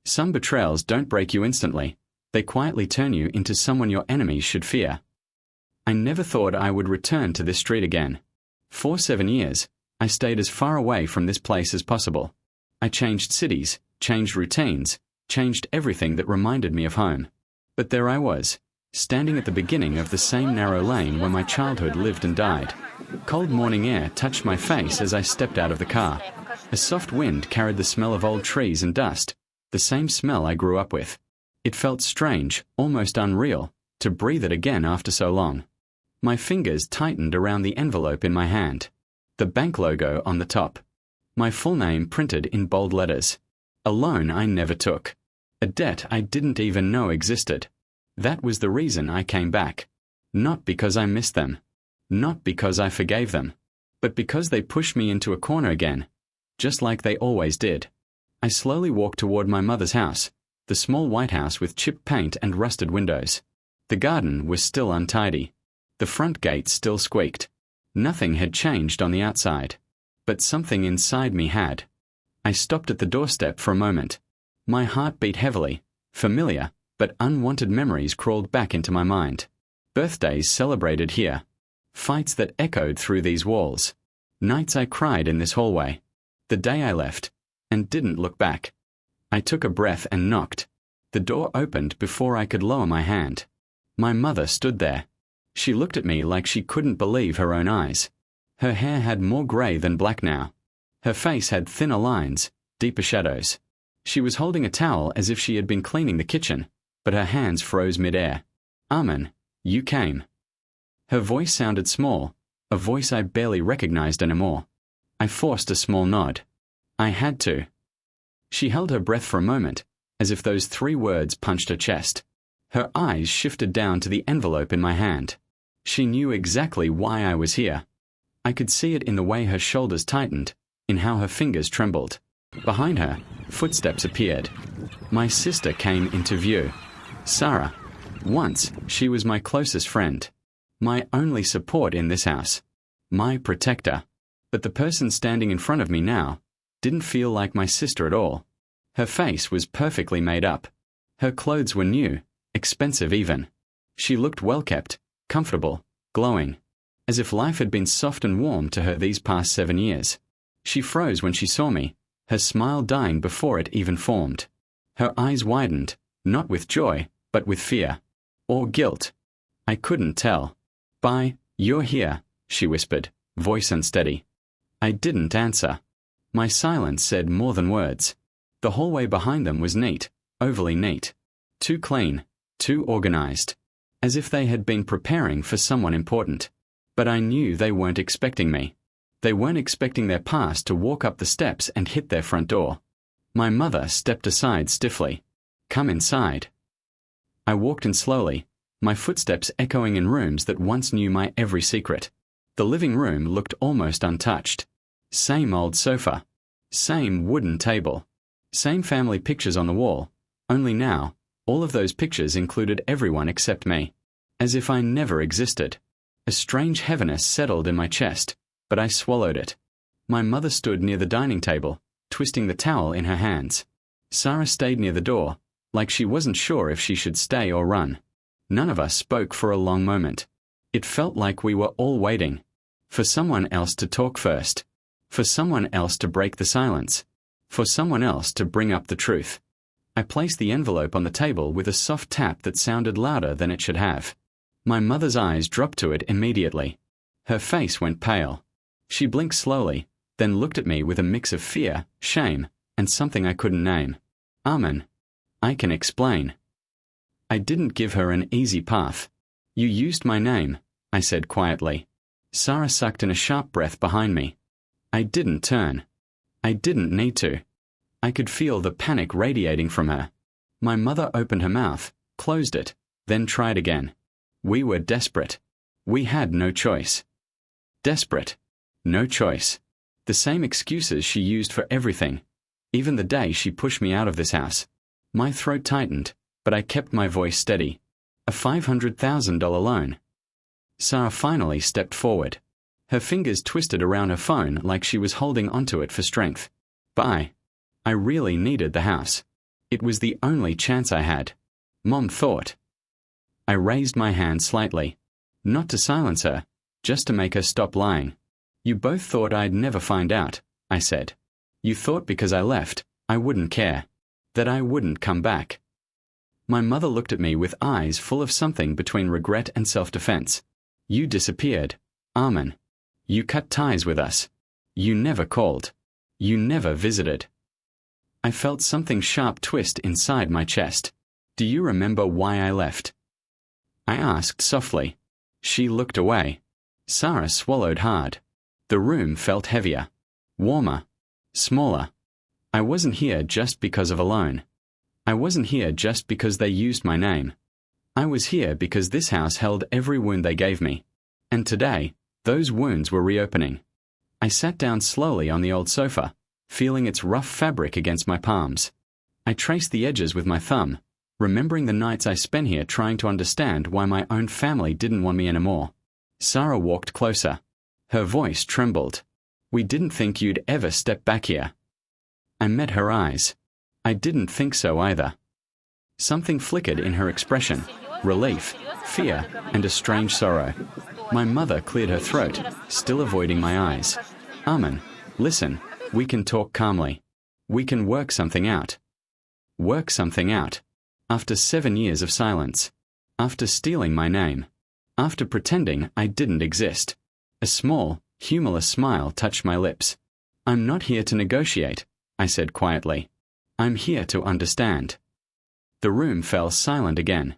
Some betrayals don't break you instantly. They quietly turn you into someone your enemies should fear. I never thought I would return to this street again. For 7 years, I stayed as far away from this place as possible. I changed cities, changed routines, changed everything that reminded me of home. But there I was, standing at the beginning of the same narrow lane where my childhood lived and died. Cold morning air touched my face as I stepped out of the car. A soft wind carried the smell of old trees and dust, the same smell I grew up with. It felt strange, almost unreal, to breathe it again after so long. My fingers tightened around the envelope in my hand. The bank logo on the top. My full name printed in bold letters. A loan I never took. A debt I didn't even know existed. That was the reason I came back. Not because I missed them. Not because I forgave them. But because they pushed me into a corner again. Just like they always did. I slowly walked toward my mother's house, the small white house with chipped paint and rusted windows. The garden was still untidy. The front gate still squeaked. Nothing had changed on the outside. But something inside me had. I stopped at the doorstep for a moment. My heart beat heavily. Familiar, but unwanted memories crawled back into my mind. Birthdays celebrated here. Fights that echoed through these walls. Nights I cried in this hallway. The day I left, and didn't look back. I took a breath and knocked. The door opened before I could lower my hand. My mother stood there. She looked at me like she couldn't believe her own eyes. Her hair had more grey than black now. Her face had thinner lines, deeper shadows. She was holding a towel as if she had been cleaning the kitchen, but her hands froze mid-air. "Amen, you came." Her voice sounded small, a voice I barely recognized anymore. I forced a small nod. I had to. She held her breath for a moment, as if those 3 words punched her chest. Her eyes shifted down to the envelope in my hand. She knew exactly why I was here. I could see it in the way her shoulders tightened, in how her fingers trembled. Behind her, footsteps appeared. My sister came into view. Sarah. Once, she was my closest friend. My only support in this house. My protector. But the person standing in front of me now didn't feel like my sister at all. Her face was perfectly made up. Her clothes were new, expensive even. She looked well-kept, comfortable, glowing, as if life had been soft and warm to her these past 7 years. She froze when she saw me, her smile dying before it even formed. Her eyes widened, not with joy, but with fear. Or guilt. I couldn't tell. "You're here," she whispered, voice unsteady. I didn't answer. My silence said more than words. The hallway behind them was neat, overly neat. Too clean, too organized. As if they had been preparing for someone important. But I knew they weren't expecting me. They weren't expecting their past to walk up the steps and hit their front door. My mother stepped aside stiffly. "Come inside." I walked in slowly, my footsteps echoing in rooms that once knew my every secret. The living room looked almost untouched. Same old sofa. Same wooden table. Same family pictures on the wall, only now, all of those pictures included everyone except me. As if I never existed. A strange heaviness settled in my chest, but I swallowed it. My mother stood near the dining table, twisting the towel in her hands. Sarah stayed near the door, like she wasn't sure if she should stay or run. None of us spoke for a long moment. It felt like we were all waiting. For someone else to talk first. For someone else to break the silence. For someone else to bring up the truth. I placed the envelope on the table with a soft tap that sounded louder than it should have. My mother's eyes dropped to it immediately. Her face went pale. She blinked slowly, then looked at me with a mix of fear, shame, and something I couldn't name. "Amen. I can explain." I didn't give her an easy path. "You used my name," I said quietly. Sarah sucked in a sharp breath behind me. I didn't turn. I didn't need to. I could feel the panic radiating from her. My mother opened her mouth, closed it, then tried again. We were desperate. We had no choice. Desperate. No choice. The same excuses she used for everything. Even the day she pushed me out of this house. My throat tightened, but I kept my voice steady. A $500,000 loan. Sarah finally stepped forward. Her fingers twisted around her phone like she was holding onto it for strength. I really needed the house. It was the only chance I had. Mom thought. I raised my hand slightly. Not to silence her, just to make her stop lying. You both thought I'd never find out, I said. You thought because I left, I wouldn't care. That I wouldn't come back. My mother looked at me with eyes full of something between regret and self-defense. You disappeared, Armin. You cut ties with us. You never called. You never visited. I felt something sharp twist inside my chest. Do you remember why I left? I asked softly. She looked away. Sarah swallowed hard. The room felt heavier, warmer, smaller. I wasn't here just because of a loan. I wasn't here just because they used my name. I was here because this house held every wound they gave me. And today, those wounds were reopening. I sat down slowly on the old sofa, feeling its rough fabric against my palms. I traced the edges with my thumb, remembering the nights I spent here trying to understand why my own family didn't want me anymore. Sarah walked closer. Her voice trembled. We didn't think you'd ever step back here. I met her eyes. I didn't think so either. Something flickered in her expression, relief, fear, and a strange sorrow. My mother cleared her throat, still avoiding my eyes. Armin, listen, we can talk calmly. We can work something out. Work something out. After 7 years of silence. After stealing my name. After pretending I didn't exist. A small, humorless smile touched my lips. I'm not here to negotiate, I said quietly. I'm here to understand. The room fell silent again.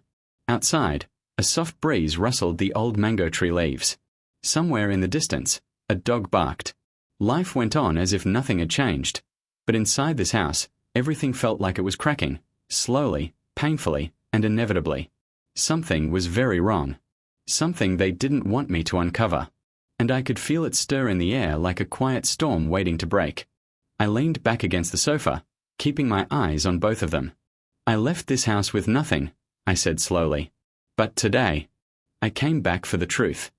Outside, a soft breeze rustled the old mango tree leaves. Somewhere in the distance, a dog barked. Life went on as if nothing had changed. But inside this house, everything felt like it was cracking, slowly, painfully, and inevitably. Something was very wrong. Something they didn't want me to uncover. And I could feel it stir in the air like a quiet storm waiting to break. I leaned back against the sofa, keeping my eyes on both of them. I left this house with nothing, I said slowly. But today, I came back for the truth.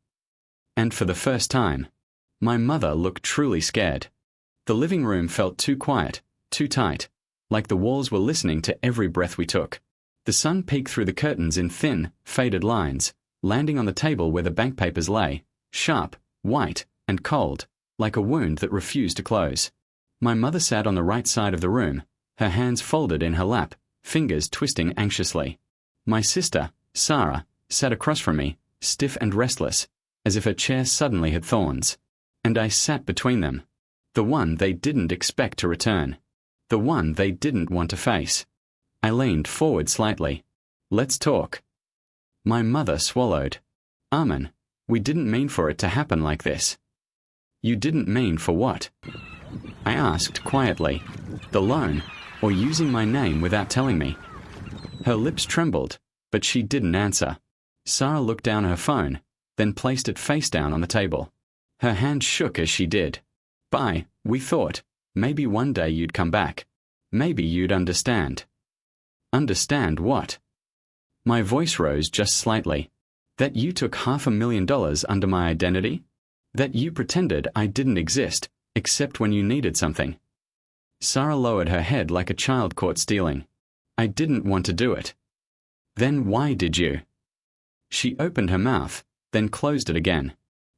And for the first time, my mother looked truly scared. The living room felt too quiet, too tight, like the walls were listening to every breath we took. The sun peeked through the curtains in thin, faded lines, landing on the table where the bank papers lay, sharp, white, and cold, like a wound that refused to close. My mother sat on the right side of the room, her hands folded in her lap, fingers twisting anxiously. My sister, Sarah, sat across from me, stiff and restless, as if her chair suddenly had thorns. And I sat between them. The one they didn't expect to return. The one they didn't want to face. I leaned forward slightly. Let's talk. My mother swallowed. Armin, we didn't mean for it to happen like this. You didn't mean for what? I asked quietly. The loan, or using my name without telling me. Her lips trembled, but she didn't answer. Sarah looked down her phone, then placed it face down on the table. Her hand shook as she did. We thought, maybe one day you'd come back. Maybe you'd understand. Understand what? My voice rose just slightly. That you took $500,000 under my identity? That you pretended I didn't exist, except when you needed something. Sarah lowered her head like a child caught stealing. I didn't want to do it. Then why did you? She opened her mouth, then closed it again.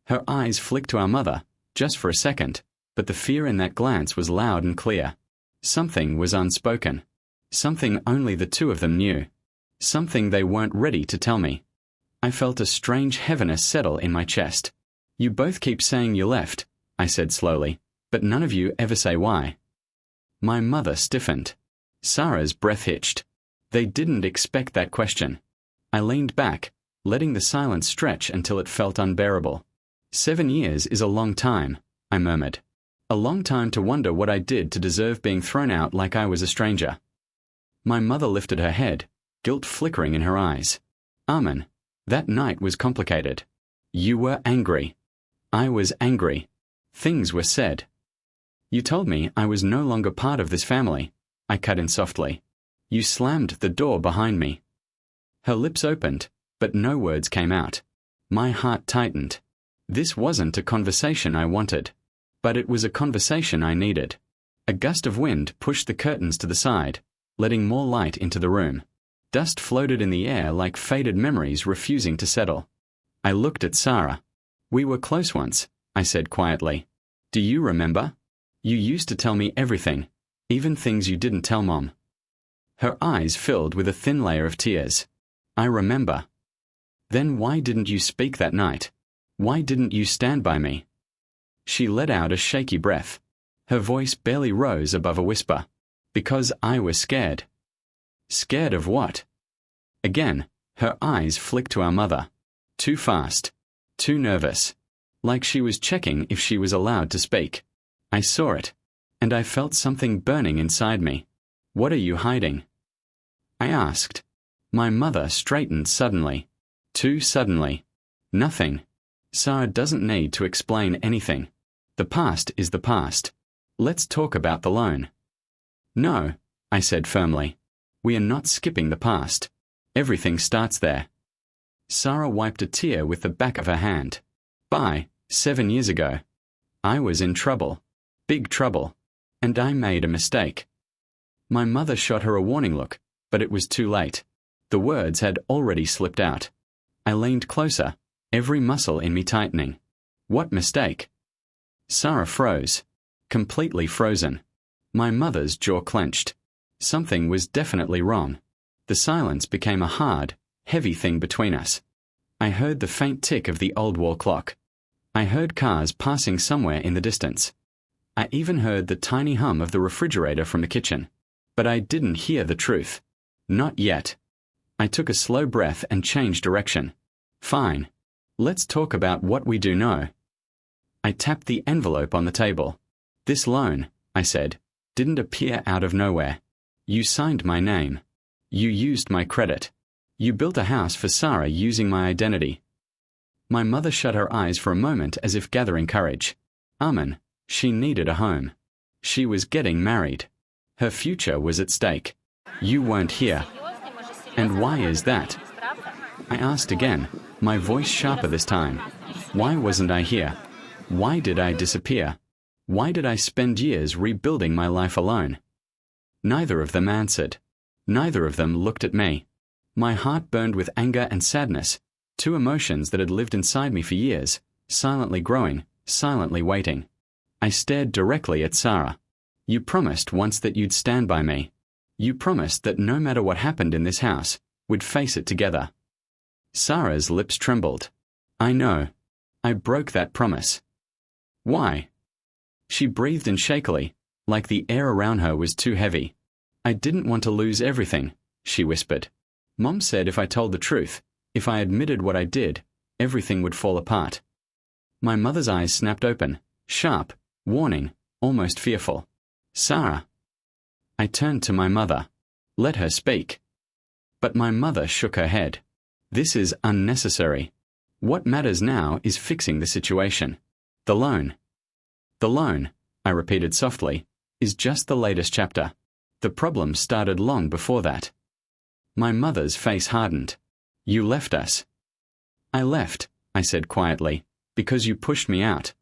Her eyes flicked to our mother, just for a second, but the fear in that glance was loud and clear. Something was unspoken. Something only the two of them knew. Something they weren't ready to tell me. I felt a strange heaviness settle in my chest. You both keep saying you left, I said slowly, but none of you ever say why. My mother stiffened. Sarah's breath hitched. They didn't expect that question. I leaned back, letting the silence stretch until it felt unbearable. 7 years is a long time, I murmured. A long time to wonder what I did to deserve being thrown out like I was a stranger. My mother lifted her head, guilt flickering in her eyes. Armin, that night was complicated. You were angry. I was angry. Things were said. You told me I was no longer part of this family, I cut in softly. You slammed the door behind me. Her lips opened, but no words came out. My heart tightened. This wasn't a conversation I wanted, but it was a conversation I needed. A gust of wind pushed the curtains to the side, letting more light into the room. Dust floated in the air like faded memories refusing to settle. I looked at Sarah. "We were close once," I said quietly. "Do you remember? You used to tell me everything, even things you didn't tell Mom." Her eyes filled with a thin layer of tears. "I remember." "Then why didn't you speak that night? Why didn't you stand by me?" She let out a shaky breath. Her voice barely rose above a whisper. "Because I was scared." "Scared of what?" Again, her eyes flicked to our mother. Too fast. Too nervous. Like she was checking if she was allowed to speak. I saw it. And I felt something burning inside me. "What are you hiding?" I asked. My mother straightened suddenly. Too suddenly. "Nothing. Sarah doesn't need to explain anything. The past is the past. Let's talk about the loan." "No," I said firmly. "We are not skipping the past. Everything starts there." Sarah wiped a tear with the back of her hand. 7 years ago. I was in trouble. Big trouble. And I made a mistake." My mother shot her a warning look, but it was too late. The words had already slipped out. I leaned closer, every muscle in me tightening. "What mistake?" Sarah froze. Completely frozen. My mother's jaw clenched. Something was definitely wrong. The silence became a hard, heavy thing between us. I heard the faint tick of the old wall clock. I heard cars passing somewhere in the distance. I even heard the tiny hum of the refrigerator from the kitchen. But I didn't hear the truth. Not yet. I took a slow breath and changed direction. "Fine. Let's talk about what we do know." I tapped the envelope on the table. "This loan," I said, "didn't appear out of nowhere. You signed my name. You used my credit. You built a house for Sarah using my identity." My mother shut her eyes for a moment as if gathering courage. Amen. She needed a home. She was getting married. Her future was at stake. "You weren't here." "And why is that?" I asked again, my voice sharper this time. Why wasn't I here? Why did I disappear? Why did I spend years rebuilding my life alone? Neither of them answered. Neither of them looked at me. My heart burned with anger and sadness, two emotions that had lived inside me for years, silently growing, silently waiting. I stared directly at Sarah. "You promised once that you'd stand by me. You promised that no matter what happened in this house, we'd face it together." Sarah's lips trembled. "I know. I broke that promise." "Why?" She breathed in shakily, like the air around her was too heavy. "I didn't want to lose everything," she whispered. "Mom said if I told the truth, if I admitted what I did, everything would fall apart." My mother's eyes snapped open, sharp, warning, almost fearful. "Sarah." I turned to my mother. Let her speak. But my mother shook her head. "This is unnecessary. What matters now is fixing the situation. The loan." "The loan," I repeated softly, "is just the latest chapter. The problem started long before that." My mother's face hardened. "You left us." "I left," I said quietly, "because you pushed me out."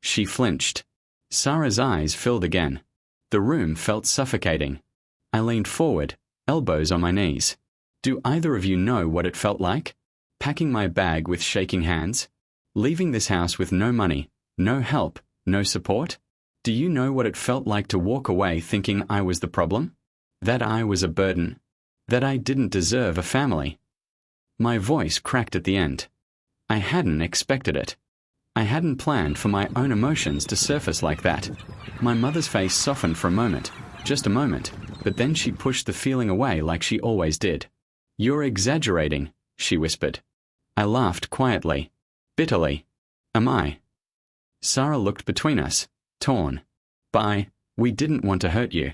She flinched. Sarah's eyes filled again. The room felt suffocating. I leaned forward, elbows on my knees. "Do either of you know what it felt like? Packing my bag with shaking hands? Leaving this house with no money, no help, no support? Do you know what it felt like to walk away thinking I was the problem? That I was a burden? That I didn't deserve a family?" My voice cracked at the end. I hadn't expected it. I hadn't planned for my own emotions to surface like that. My mother's face softened for a moment, just a moment, but then she pushed the feeling away like she always did. "You're exaggerating," she whispered. I laughed quietly, bitterly. "Am I?" Sarah looked between us, torn. We didn't want to hurt you."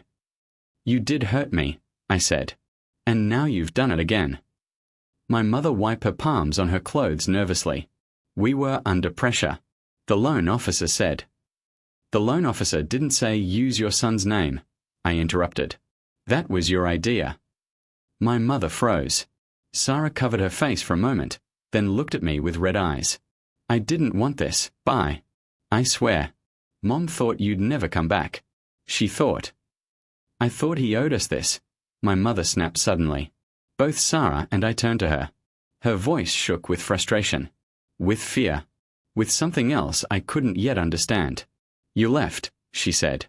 "You did hurt me," I said. "And now you've done it again." My mother wiped her palms on her clothes nervously. "We were under pressure," the loan officer said. "The loan officer didn't say use your son's name," I interrupted. "That was your idea." My mother froze. Sarah covered her face for a moment, then looked at me with red eyes. "I didn't want this, I swear. Mom thought you'd never come back. She thought. I thought he owed us this, my mother snapped suddenly. Both Sarah and I turned to her. Her voice shook with frustration, with fear, with something else I couldn't yet understand. You left, she said.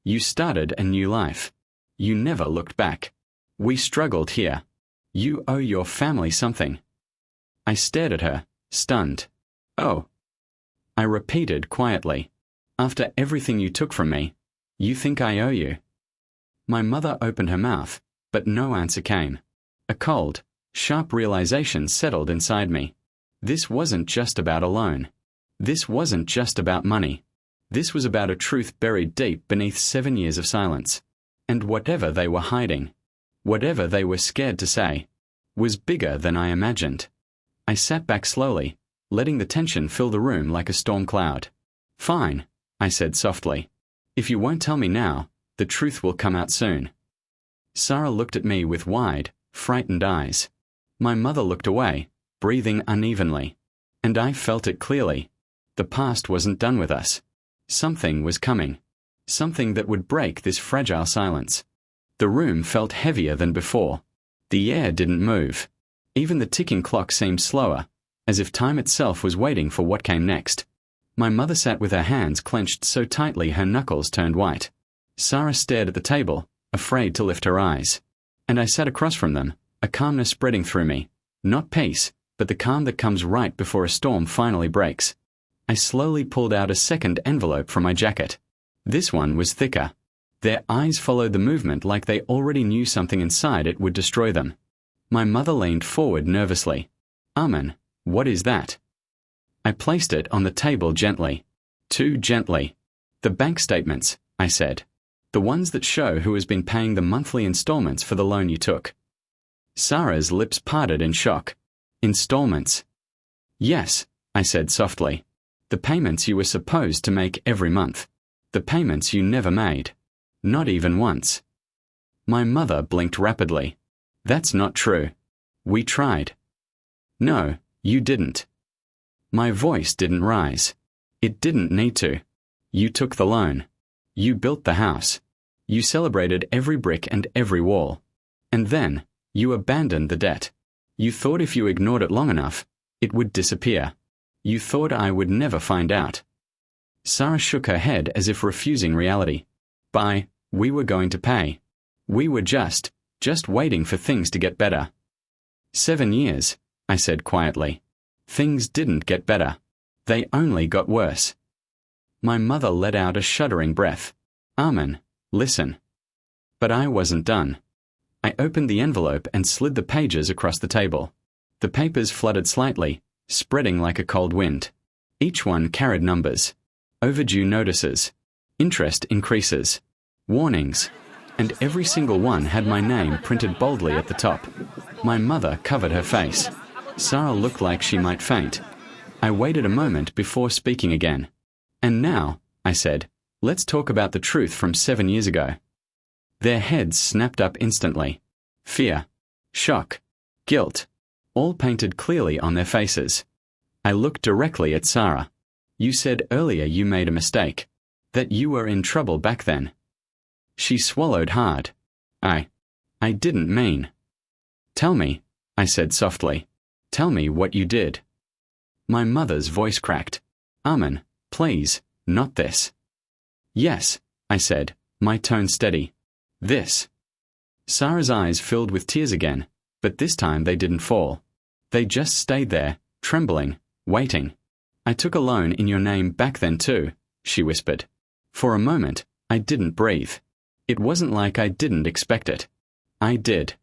You started a new life. You never looked back. We struggled here. You owe your family something. I stared at her, stunned. Oh. I repeated quietly. After everything you took from me, you think I owe you? My mother opened her mouth, but no answer came. A cold, sharp realization settled inside me. This wasn't just about a loan. This wasn't just about money. This was about a truth buried deep beneath 7 years of silence. And whatever they were hiding, whatever they were scared to say, was bigger than I imagined. I sat back slowly, letting the tension fill the room like a storm cloud. Fine, I said softly. If you won't tell me now, the truth will come out soon. Sarah looked at me with wide, frightened eyes. My mother looked away, breathing unevenly. And I felt it clearly. The past wasn't done with us. Something was coming. Something that would break this fragile silence. The room felt heavier than before. The air didn't move. Even the ticking clock seemed slower, as if time itself was waiting for what came next. My mother sat with her hands clenched so tightly her knuckles turned white. Sarah stared at the table, afraid to lift her eyes. And I sat across from them, a calmness spreading through me. Not peace, but the calm that comes right before a storm finally breaks. I slowly pulled out a second envelope from my jacket. This one was thicker. Their eyes followed the movement like they already knew something inside it would destroy them. My mother leaned forward nervously. Amen, what is that? I placed it on the table gently. Too gently. The bank statements, I said. The ones that show who has been paying the monthly installments for the loan you took. Sarah's lips parted in shock. Installments. Yes, I said softly. The payments you were supposed to make every month. The payments you never made. Not even once. My mother blinked rapidly. That's not true. We tried. No, you didn't. My voice didn't rise. It didn't need to. You took the loan. You built the house. You celebrated every brick and every wall. And then, you abandoned the debt. You thought if you ignored it long enough, it would disappear. You thought I would never find out. Sarah shook her head as if refusing reality. We were going to pay. We were just waiting for things to get better. 7 years, I said quietly. Things didn't get better. They only got worse. My mother let out a shuddering breath. Amen, listen. But I wasn't done. I opened the envelope and slid the pages across the table. The papers fluttered slightly, spreading like a cold wind. Each one carried numbers. Overdue notices. Interest increases. Warnings. And every single one had my name printed boldly at the top. My mother covered her face. Sarah looked like she might faint. I waited a moment before speaking again. And now, I said, let's talk about the truth from 7 years ago. Their heads snapped up instantly. Fear, shock, guilt, all painted clearly on their faces. I looked directly at Sarah. You said earlier you made a mistake, that you were in trouble back then. She swallowed hard. I didn't mean. Tell me, I said softly. Tell me what you did. My mother's voice cracked. Amen, please, not this. Yes, I said, my tone steady. This. Sarah's eyes filled with tears again, but this time they didn't fall. They just stayed there, trembling, waiting. I took a loan in your name back then too, she whispered. For a moment, I didn't breathe. It wasn't like I didn't expect it. I did.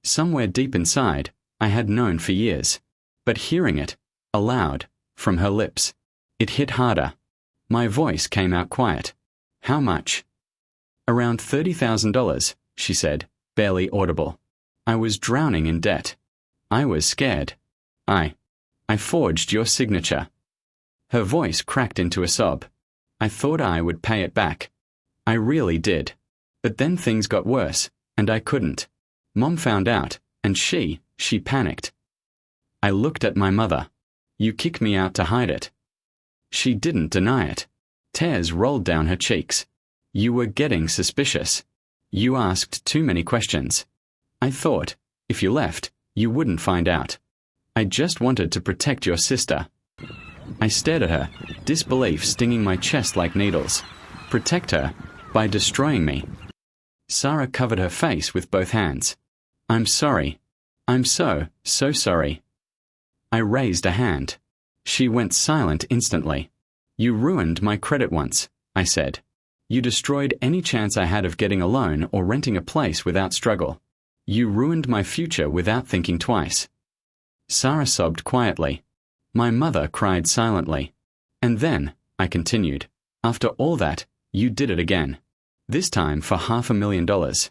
Somewhere deep inside, I had known for years. But hearing it, aloud, from her lips, it hit harder. My voice came out quiet. How much? Around $30,000, she said, barely audible. I was drowning in debt. I was scared. I forged your signature. Her voice cracked into a sob. I thought I would pay it back. I really did. But then things got worse, and I couldn't. Mom found out, and she panicked. I looked at my mother. You kicked me out to hide it. She didn't deny it. Tears rolled down her cheeks. You were getting suspicious. You asked too many questions. I thought, if you left, you wouldn't find out. I just wanted to protect your sister. I stared at her, disbelief stinging my chest like needles. Protect her? By destroying me? Sarah covered her face with both hands. I'm sorry. I'm so sorry. I raised a hand. She went silent instantly. You ruined my credit once, I said. You destroyed any chance I had of getting a loan or renting a place without struggle. You ruined my future without thinking twice. Sarah sobbed quietly. My mother cried silently. And then, I continued, after all that, you did it again. This time for $500,000.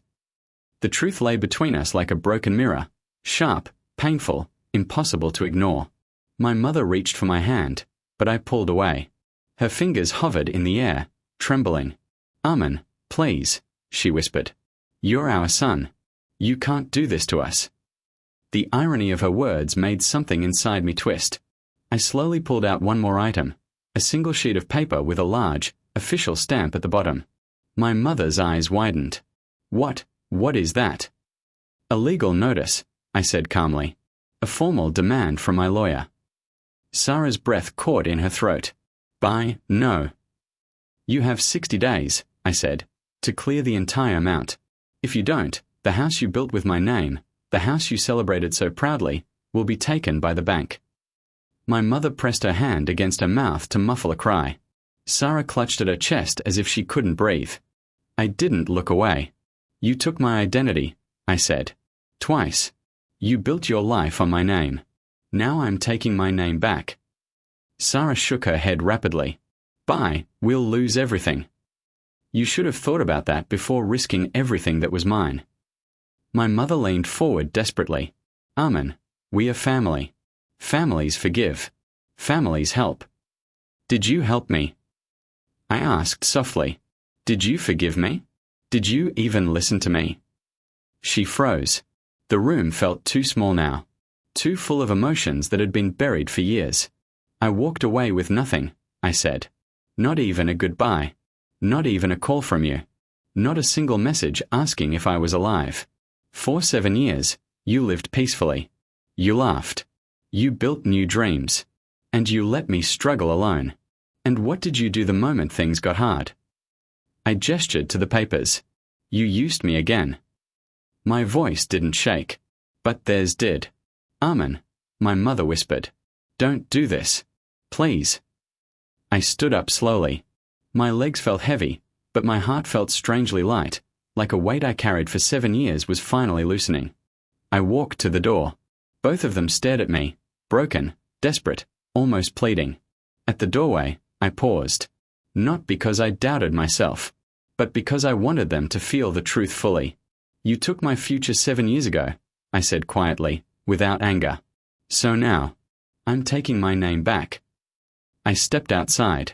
The truth lay between us like a broken mirror, sharp, painful, impossible to ignore. My mother reached for my hand, but I pulled away. Her fingers hovered in the air, trembling. Amen, please, she whispered. You're our son. You can't do this to us. The irony of her words made something inside me twist. I slowly pulled out one more item, a single sheet of paper with a large, official stamp at the bottom. My mother's eyes widened. What is that? A legal notice, I said calmly. A formal demand from my lawyer. Sarah's breath caught in her throat. No. You have 60 days, I said, to clear the entire amount. If you don't, the house you built with my name, the house you celebrated so proudly, will be taken by the bank. My mother pressed her hand against her mouth to muffle a cry. Sarah clutched at her chest as if she couldn't breathe. I didn't look away. You took my identity, I said. Twice. You built your life on my name. Now I'm taking my name back. Sarah shook her head rapidly. We'll lose everything. You should have thought about that before risking everything that was mine. My mother leaned forward desperately. Amen. We are family. Families forgive. Families help. Did you help me? I asked softly. Did you forgive me? Did you even listen to me? She froze. The room felt too small now, too full of emotions that had been buried for years. I walked away with nothing, I said. Not even a goodbye. Not even a call from you. Not a single message asking if I was alive. For 7 years, you lived peacefully. You laughed. You built new dreams. And you let me struggle alone. And what did you do the moment things got hard? I gestured to the papers. You used me again. My voice didn't shake, but theirs did. Amen, my mother whispered. Don't do this. Please. I stood up slowly. My legs felt heavy, but my heart felt strangely light, like a weight I carried for 7 years was finally loosening. I walked to the door. Both of them stared at me, broken, desperate, almost pleading. At the doorway, I paused. Not because I doubted myself, but because I wanted them to feel the truth fully. You took my future 7 years ago, I said quietly, without anger. So now, I'm taking my name back. I stepped outside.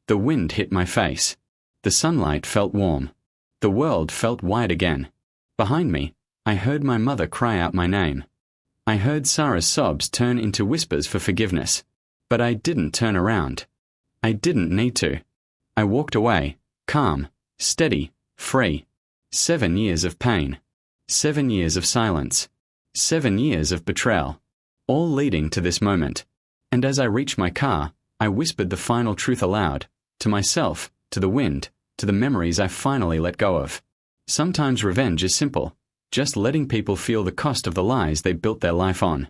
The wind hit my face. The sunlight felt warm. The world felt wide again. Behind me, I heard my mother cry out my name. I heard Sarah's sobs turn into whispers for forgiveness. But I didn't turn around. I didn't need to. I walked away, calm, steady, free. 7 years of pain. 7 years of silence. 7 years of betrayal. All leading to this moment. And as I reached my car, I whispered the final truth aloud, to myself, to the wind, to the memories I finally let go of. Sometimes revenge is simple, just letting people feel the cost of the lies they built their life on.